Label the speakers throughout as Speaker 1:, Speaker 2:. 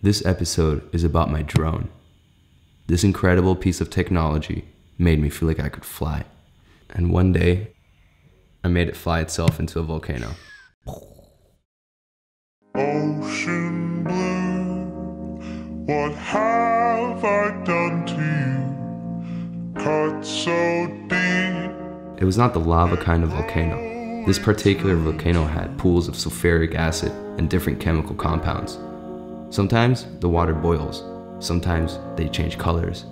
Speaker 1: This episode is about my drone. This incredible piece of technology made me feel like I could fly. And one day, I made it fly itself into a volcano.
Speaker 2: Ocean blue, what have I done to you? Cut so deep.
Speaker 1: It was not the lava kind of volcano. This particular volcano had pools of sulfuric acid and different chemical compounds. Sometimes the water boils, sometimes they change colors.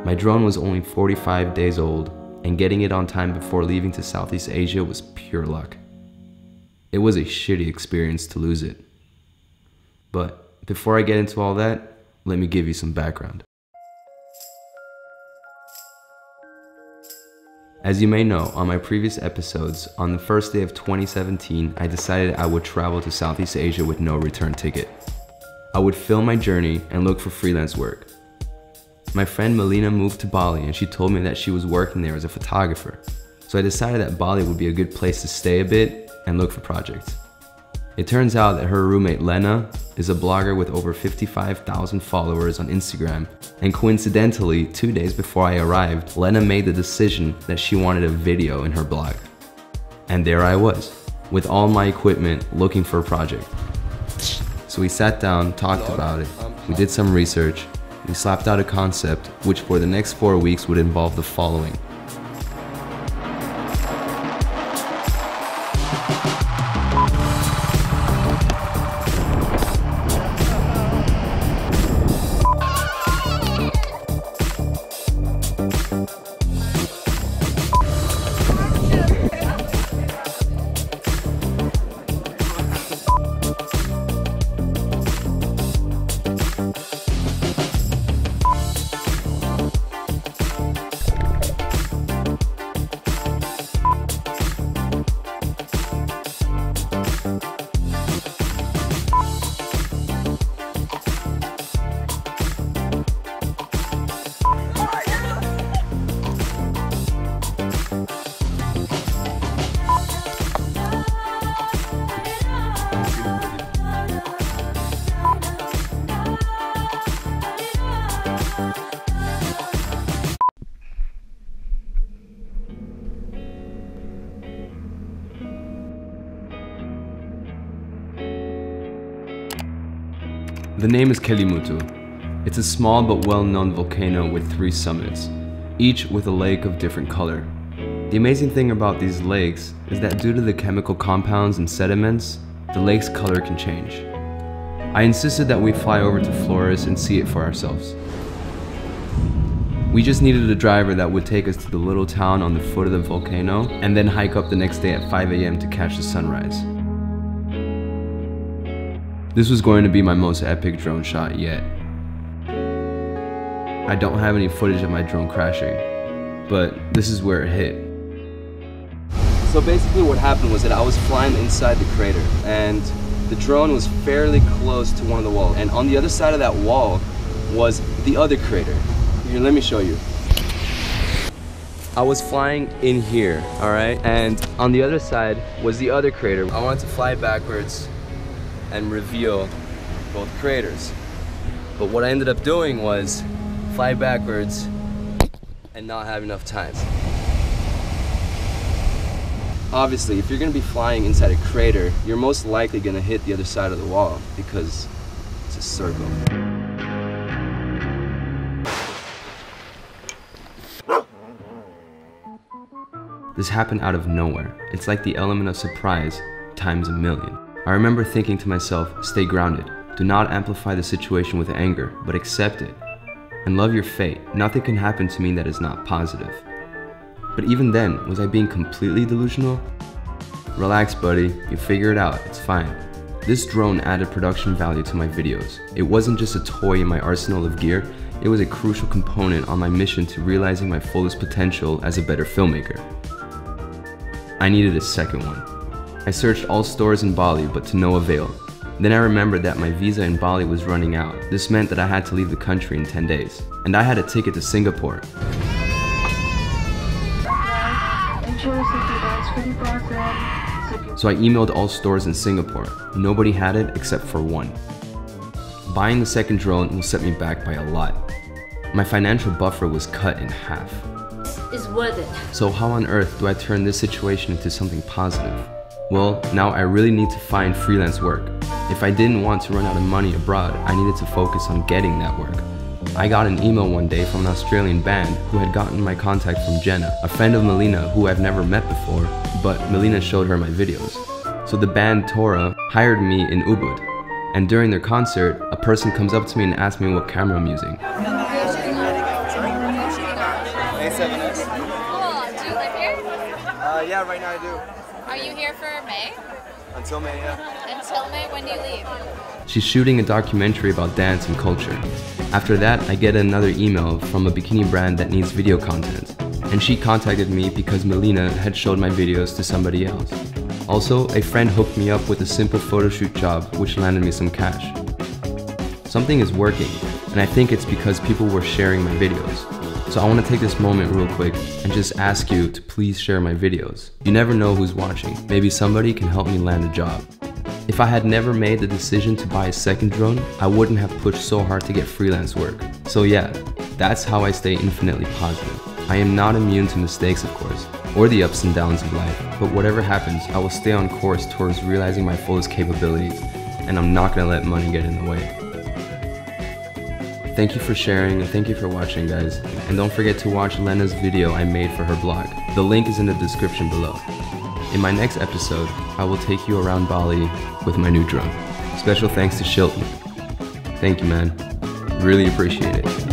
Speaker 1: My drone was only 45 days old, and getting it on time before leaving to Southeast Asia was pure luck. It was a shitty experience to lose it. But before I get into all that, let me give you some background. As you may know, on my previous episodes, on the first day of 2017, I decided I would travel to Southeast Asia with no return ticket. I would film my journey and look for freelance work. My friend Melina moved to Bali and she told me that she was working there as a photographer. So I decided that Bali would be a good place to stay a bit and look for projects. It turns out that her roommate Lena is a blogger with over 55,000 followers on Instagram, and coincidentally, 2 days before I arrived, Lena made the decision that she wanted a video in her blog. And there I was, with all my equipment looking for a project. So we sat down, talked about it, we did some research, we slapped out a concept which for the next 4 weeks would involve the following. The name is Kelimutu. It's a small but well-known volcano with 3 summits, each with a lake of different color. The amazing thing about these lakes is that due to the chemical compounds and sediments, the lake's color can change. I insisted that we fly over to Flores and see it for ourselves. We just needed a driver that would take us to the little town on the foot of the volcano and then hike up the next day at 5 AM to catch the sunrise. This was going to be my most epic drone shot yet. I don't have any footage of my drone crashing, but this is where it hit. So basically what happened was that I was flying inside the crater and the drone was fairly close to one of the walls, and on the other side of that wall was the other crater. Here, let me show you. I was flying in here, alright? And on the other side was the other crater. I wanted to fly backwards and reveal both craters. But what I ended up doing was fly backwards and not have enough time. Obviously, if you're gonna be flying inside a crater, you're most likely gonna hit the other side of the wall because it's a circle. This happened out of nowhere. It's like the element of surprise times a million. I remember thinking to myself, stay grounded. Do not amplify the situation with anger, but accept it. And love your fate. Nothing can happen to me that is not positive. But even then, was I being completely delusional? Relax, buddy. You figure it out. It's fine. This drone added production value to my videos. It wasn't just a toy in my arsenal of gear. It was a crucial component on my mission to realizing my fullest potential as a better filmmaker. I needed a second one. I searched all stores in Bali, but to no avail. Then I remembered that my visa in Bali was running out. This meant that I had to leave the country in 10 days. And I had a ticket to Singapore. So I emailed all stores in Singapore. Nobody had it except for one. buying the second drone will set me back by a lot. My financial buffer was cut in half.
Speaker 3: It's worth it.
Speaker 1: So how on earth do I turn this situation into something positive? Well, now I really need to find freelance work. If I didn't want to run out of money abroad, I needed to focus on getting that work. I got an email one day from an Australian band who had gotten my contact from Jenna, a friend of Melina who I've never met before, but Melina showed her my videos. So the band Tora hired me in Ubud, and during their concert, a person comes up to me and asks me what camera I'm using.
Speaker 4: A7S.
Speaker 5: Cool. Do you live here?
Speaker 4: Yeah, right now I do.
Speaker 5: Are you here for May?
Speaker 4: Until May, yeah.
Speaker 5: Until May, when do you leave?
Speaker 1: She's shooting a documentary about dance and culture. After that, I get another email from a bikini brand that needs video content, and she contacted me because Melina had showed my videos to somebody else. Also, a friend hooked me up with a simple photo shoot job which landed me some cash. Something is working, and I think it's because people were sharing my videos. So I want to take this moment real quick and just ask you to please share my videos. You never know who's watching. Maybe somebody can help me land a job. If I had never made the decision to buy a second drone, I wouldn't have pushed so hard to get freelance work. So yeah, that's how I stay infinitely positive. I am not immune to mistakes, of course, or the ups and downs of life, but whatever happens, I will stay on course towards realizing my fullest capabilities, and I'm not gonna let money get in the way. Thank you for sharing, and thank you for watching, guys. And don't forget to watch Lena's video I made for her blog. The link is in the description below. In my next episode, I will take you around Bali with my new drone. Special thanks to Shilton. Thank you, man. Really appreciate it.